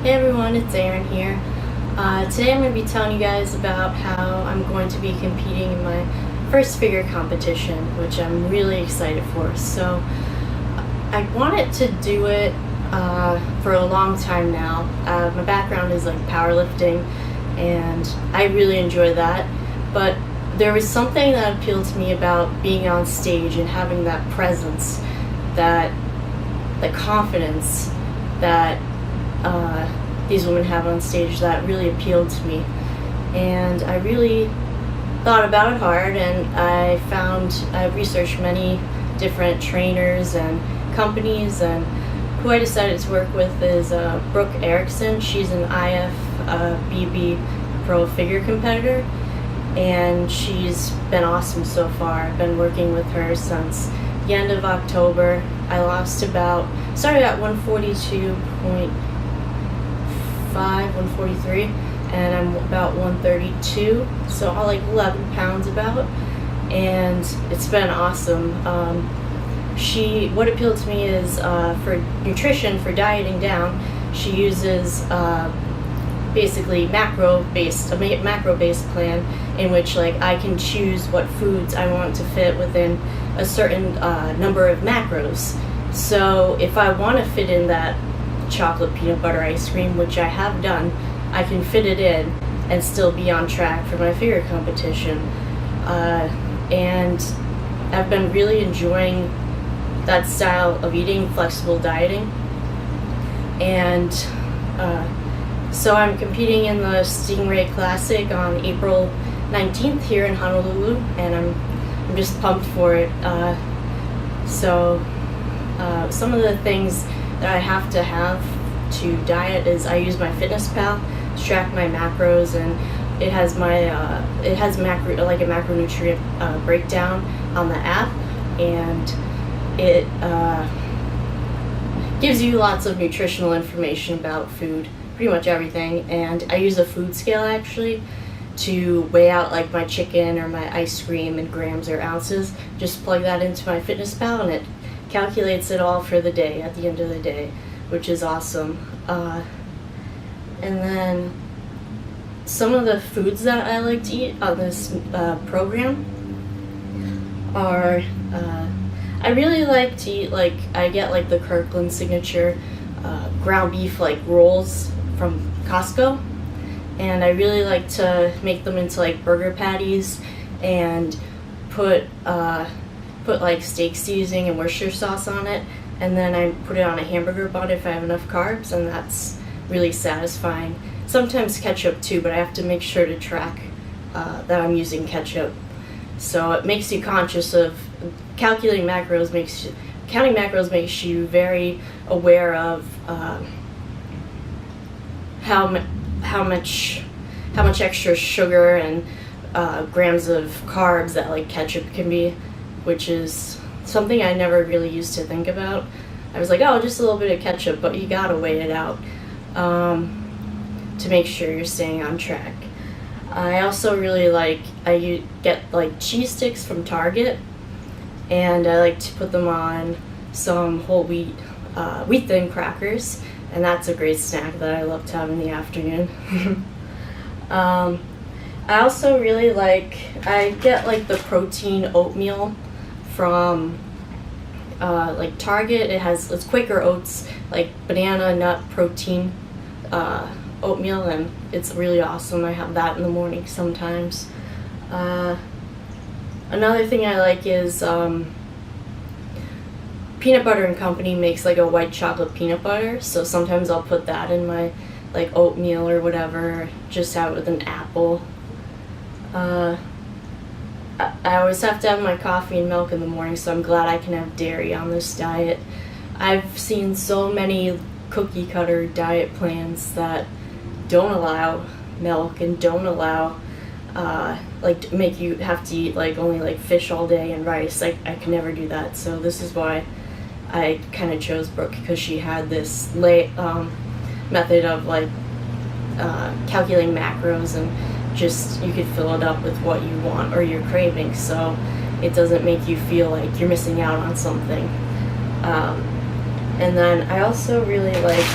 Hey everyone, it's Erin here. Today I'm going to be telling you guys about how I'm going to be competing in my first figure competition, which I'm really excited for. So I wanted to do it for a long time now. My background is like powerlifting and I really enjoy that, but there was something that appealed to me about being on stage and having that presence, that the confidence that these women have on stage that really appealed to me. And I really thought about it hard, and I researched many different trainers and companies, and who I decided to work with is Brooke Erickson. She's an IFBB Pro figure competitor, and she's been awesome so far. I've been working with her since the end of October. I started at 142.5, 143, and I'm about 132, so all like 11 pounds about, and it's been awesome. What appealed to me is for nutrition, for dieting down, she uses basically macro-based plan in which like I can choose what foods I want to fit within a certain number of macros. So if I want to fit in that chocolate peanut butter ice cream, which I have done, I can fit it in and still be on track for my figure competition. And I've been really enjoying that style of eating, flexible dieting. And so I'm competing in the Stingray Classic on April 19th here in Honolulu, and I'm just pumped for it. Some of the things that I have to diet is I use MyFitnessPal to track my macros, and it has a macronutrient breakdown on the app, and it gives you lots of nutritional information about food, pretty much everything. And I use a food scale actually to weigh out like my chicken or my ice cream in grams or ounces. Just plug that into MyFitnessPal and it calculates it all for the day at the end of the day, which is awesome. And then some of the foods that I like to eat on this program are I really like to eat, like I get like the Kirkland signature ground beef like rolls from Costco, and I really like to make them into like burger patties and put like steak seasoning and Worcestershire sauce on it, and then I put it on a hamburger bun if I have enough carbs, and that's really satisfying. Sometimes ketchup too, but I have to make sure to track that I'm using ketchup. So it makes you conscious of counting macros makes you very aware of how much extra sugar and grams of carbs that like ketchup can be, which is something I never really used to think about. I was like, oh, just a little bit of ketchup, but you gotta weigh it out to make sure you're staying on track. I also really get like cheese sticks from Target, and I like to put them on some whole wheat thin crackers, and that's a great snack that I love to have in the afternoon. I also really I get like the protein oatmeal from like Target. It's Quaker Oats, like banana nut protein oatmeal, and it's really awesome. I have that in the morning sometimes. Another thing I like is Peanut Butter and Company makes like a white chocolate peanut butter, so sometimes I'll put that in my like oatmeal or whatever, just have it with an apple. I always have to have my coffee and milk in the morning, so I'm glad I can have dairy on this diet. I've seen so many cookie cutter diet plans that don't allow milk and don't allow make you have to eat like only like fish all day and rice. I can never do that, so this is why I kind of chose Brooke, because she had this method of like calculating macros, and just you could fill it up with what you want or you're craving, so it doesn't make you feel like you're missing out on something. And then I also really like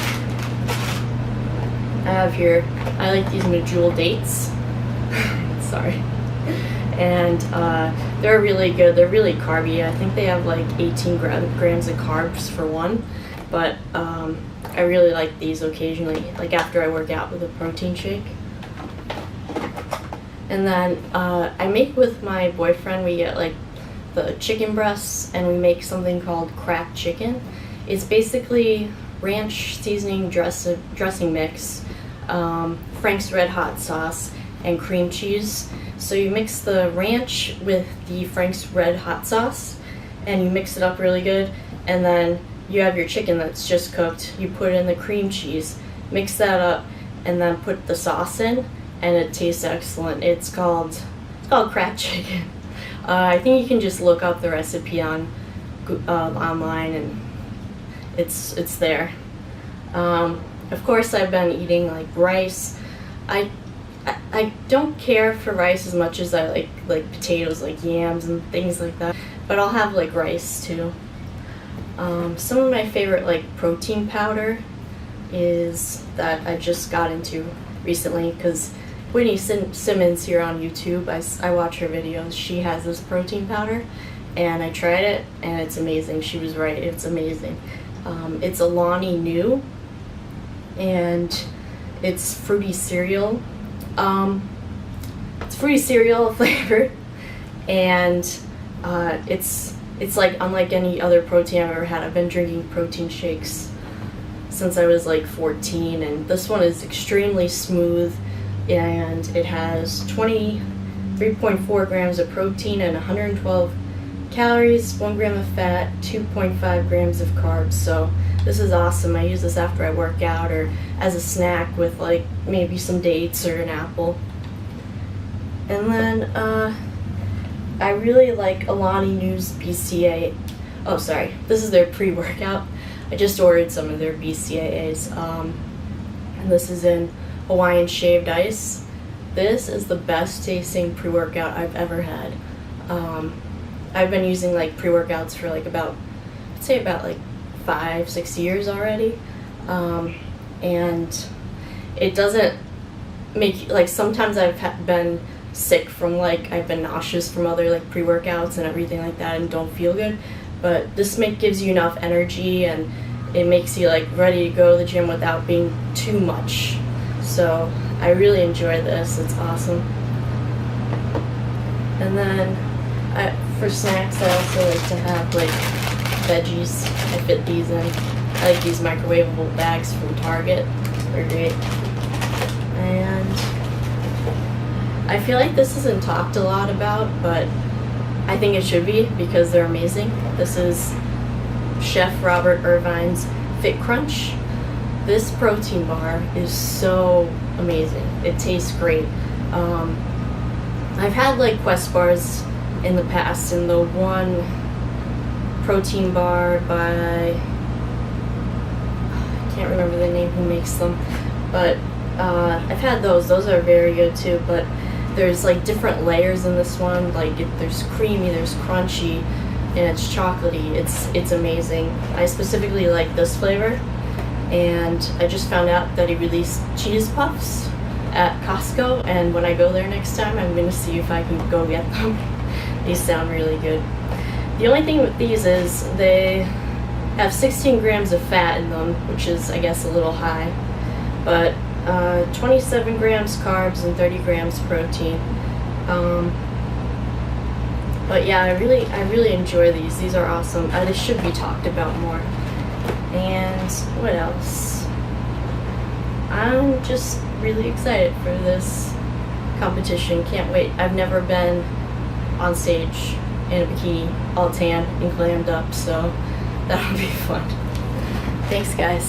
I have here, I like these medjool dates. Sorry. And they're really good. They're really carby. I think they have like 18 grams of carbs for one. But I really like these occasionally, like after I work out with a protein shake. And then I make with my boyfriend, we get like the chicken breasts and we make something called cracked chicken. It's basically ranch seasoning dressing mix, Frank's Red Hot sauce, and cream cheese. So you mix the ranch with the Frank's Red Hot sauce and you mix it up really good, and then you have your chicken that's just cooked, you put in the cream cheese, mix that up, and then put the sauce in, and it tastes excellent. It's called cracked chicken. I think you can just look up the recipe on online, and it's there. Of course, I've been eating like rice. I don't care for rice as much as I like potatoes, like yams and things like that. But I'll have like rice too. Some of my favorite like protein powder is that I just got into recently because Whitney Simmons here on YouTube, I watch her videos. She has this protein powder, and I tried it, and it's amazing. She was right, it's amazing. It's Alani Nu, and it's fruity cereal. It's fruity cereal flavored, and it's like unlike any other protein I've ever had. I've been drinking protein shakes since I was like 14, and this one is extremely smooth, and it has 23.4 grams of protein and 112 calories, 1 gram of fat, 2.5 grams of carbs. So this is awesome. I use this after I work out or as a snack with like maybe some dates or an apple. And then I really like Alani Nu's BCA. Oh, sorry. This is their pre-workout. I just ordered some of their BCAAs. And this is in Hawaiian shaved ice. This is the best tasting pre-workout I've ever had. I've been using like pre-workouts for like I'd say about like 5-6 years already. And it doesn't make, like sometimes I've been sick from like, I've been nauseous from other like pre-workouts and everything like that and don't feel good. But this gives you enough energy, and it makes you like ready to go to the gym without being too much. So I really enjoy this. It's awesome. And then for snacks, I also like to have like veggies. I fit these in. I like these microwavable bags from Target. They're great. And I feel like this isn't talked a lot about, but I think it should be because they're amazing. This is Chef Robert Irvine's Fit Crunch. This protein bar is so amazing. It tastes great. I've had like Quest bars in the past, and the one protein bar by, I can't remember the name who makes them, but I've had those. Those are very good too, but there's like different layers in this one. Like there's creamy, there's crunchy, and it's chocolatey. It's amazing. I specifically like this flavor, and I just found out that he released cheese puffs at Costco, and when I go there next time, I'm gonna see if I can go get them. These sound really good. The only thing with these is they have 16 grams of fat in them, which is, I guess, a little high, but 27 grams carbs and 30 grams protein. But yeah, I really enjoy these. These are awesome. They should be talked about more. And what else? I'm just really excited for this competition. Can't wait. I've never been on stage in a bikini, all tan and glammed up, so that'll be fun. Thanks, guys.